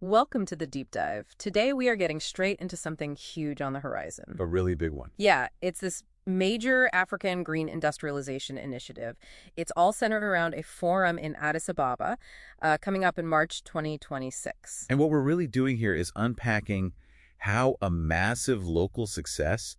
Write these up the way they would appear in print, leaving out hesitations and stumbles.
Welcome to the deep dive. Today we are getting straight into something huge on the horizon. A really big one. Yeah, it's this major African green industrialization initiative. It's all centered around a forum in Addis Ababa coming up in March 2026. And what we're really doing here is unpacking how a massive local success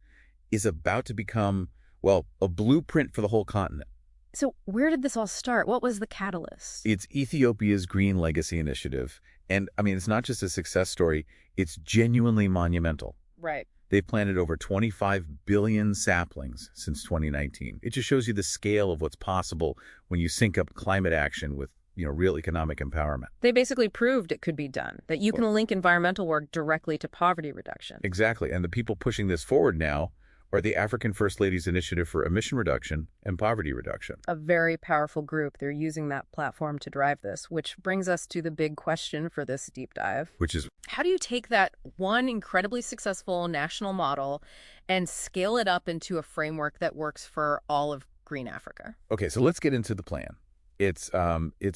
is about to become, well, a blueprint for the whole continent. So where did this all start? What was the catalyst? It's Ethiopia's Green Legacy Initiative. And, I mean, it's not just a success story. It's genuinely monumental. Right. They've planted over 25 billion saplings since 2019. It just shows you the scale of what's possible when you sync up climate action with, real economic empowerment. They basically proved it could be done, that you can link environmental work directly to poverty reduction. Exactly. And the people pushing this forward now are the African First Ladies Initiative for Emission Reduction and Poverty Reduction. A very powerful group. They're using that platform to drive this, which brings us to the big question for this deep dive. Which is, how do you take that one incredibly successful national model and scale it up into a framework that works for all of Green Africa? okay, so let's get into the plan. It's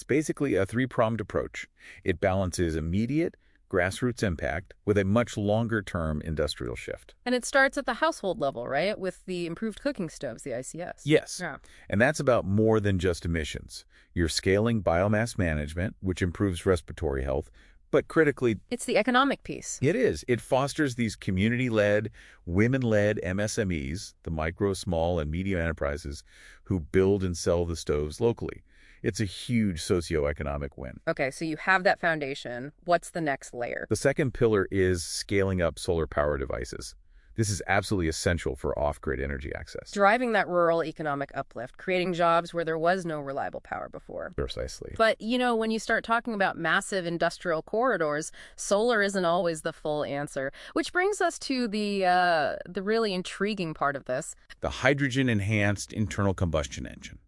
basically a three-pronged approach. It balances immediate grassroots impact with a much longer-term industrial shift. And it starts at the household level, right? With the improved cooking stoves, the ICS. Yes. Yeah. And that's about more than just emissions. You're scaling biomass management, which improves respiratory health, but critically, It's the economic piece. it is. It fosters these community-led, women-led MSMEs, the micro, small, and medium enterprises who build and sell the stoves locally. It's a huge socioeconomic win. Okay, so you have that foundation. What's the next layer? The second pillar is scaling up solar power devices. This is absolutely essential for off-grid energy access. Driving that rural economic uplift, creating jobs where there was no reliable power before. Precisely. But, when you start talking about massive industrial corridors, solar isn't always the full answer, which brings us to the really intriguing part of this. The hydrogen-enhanced internal combustion engine,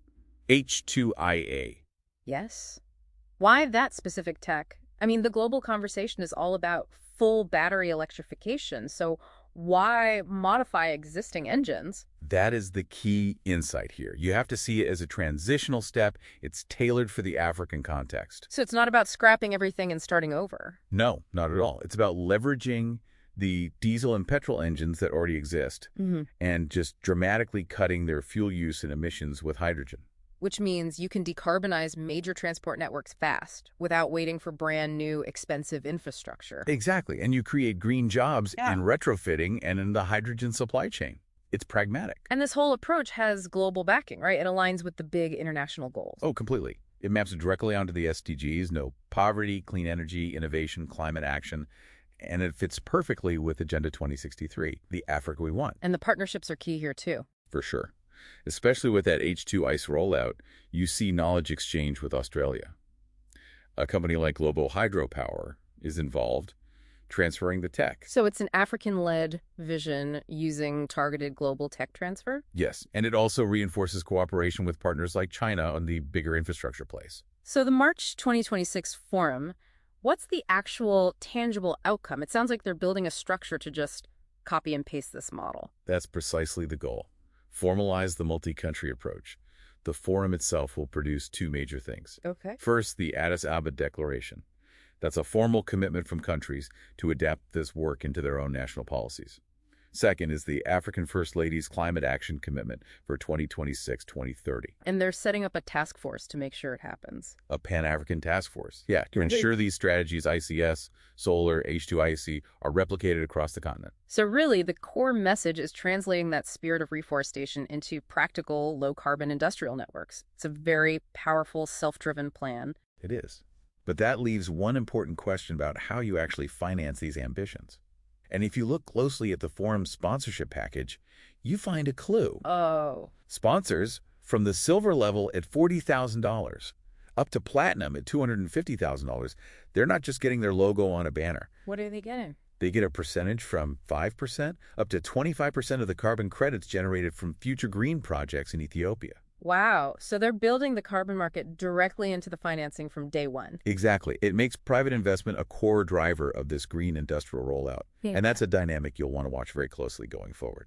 H2IA. Yes. Why that specific tech? I mean, the global conversation is all about full battery electrification, so why modify existing engines? That is the key insight here. You have to see it as a transitional step. It's tailored for the African context. So it's not about scrapping everything and starting over. No, not at all. It's about leveraging the diesel and petrol engines that already exist and just dramatically cutting their fuel use and emissions with hydrogen. Which means you can decarbonize major transport networks fast without waiting for brand new, expensive infrastructure. Exactly. And you create green jobs in retrofitting and in the hydrogen supply chain. It's pragmatic. And this whole approach has global backing, right? It aligns with the big international goals. Oh, completely. It maps directly onto the SDGs, no poverty, clean energy, innovation, climate action, and it fits perfectly with Agenda 2063, the Africa we want. And the partnerships are key here, too. For sure. Especially with that H2 ICE rollout, you see knowledge exchange with Australia. A company like Globo Hydro Power is involved, transferring the tech. So it's an African-led vision using targeted global tech transfer? Yes, and it also reinforces cooperation with partners like China on the bigger infrastructure plays. So the March 2026 forum, what's the actual tangible outcome? It sounds like they're building a structure to just copy and paste this model. That's precisely the goal. Formalize the multi-country approach. The forum itself will produce two major things. Okay. First, the Addis Ababa Declaration. That's a formal commitment from countries to adapt this work into their own national policies. Second is the African First Ladies Climate Action Commitment for 2026-2030. And they're setting up a task force to make sure it happens. A Pan-African task force. Yeah, to ensure these strategies, ICS, solar, H2IC, are replicated across the continent. So really, the core message is translating that spirit of reforestation into practical, low-carbon industrial networks. It's a very powerful, self-driven plan. It is. But that leaves one important question about how you actually finance these ambitions. And if you look closely at the forum's sponsorship package, you find a clue. Oh. Sponsors from the silver level at $40,000 up to platinum at $250,000, they're not just getting their logo on a banner. What are they getting? They get a percentage from 5% up to 25% of the carbon credits generated from future green projects in Ethiopia. Wow. So they're building the carbon market directly into the financing from day one. Exactly. It makes private investment a core driver of this green industrial rollout. Yeah. And that's a dynamic you'll want to watch very closely going forward.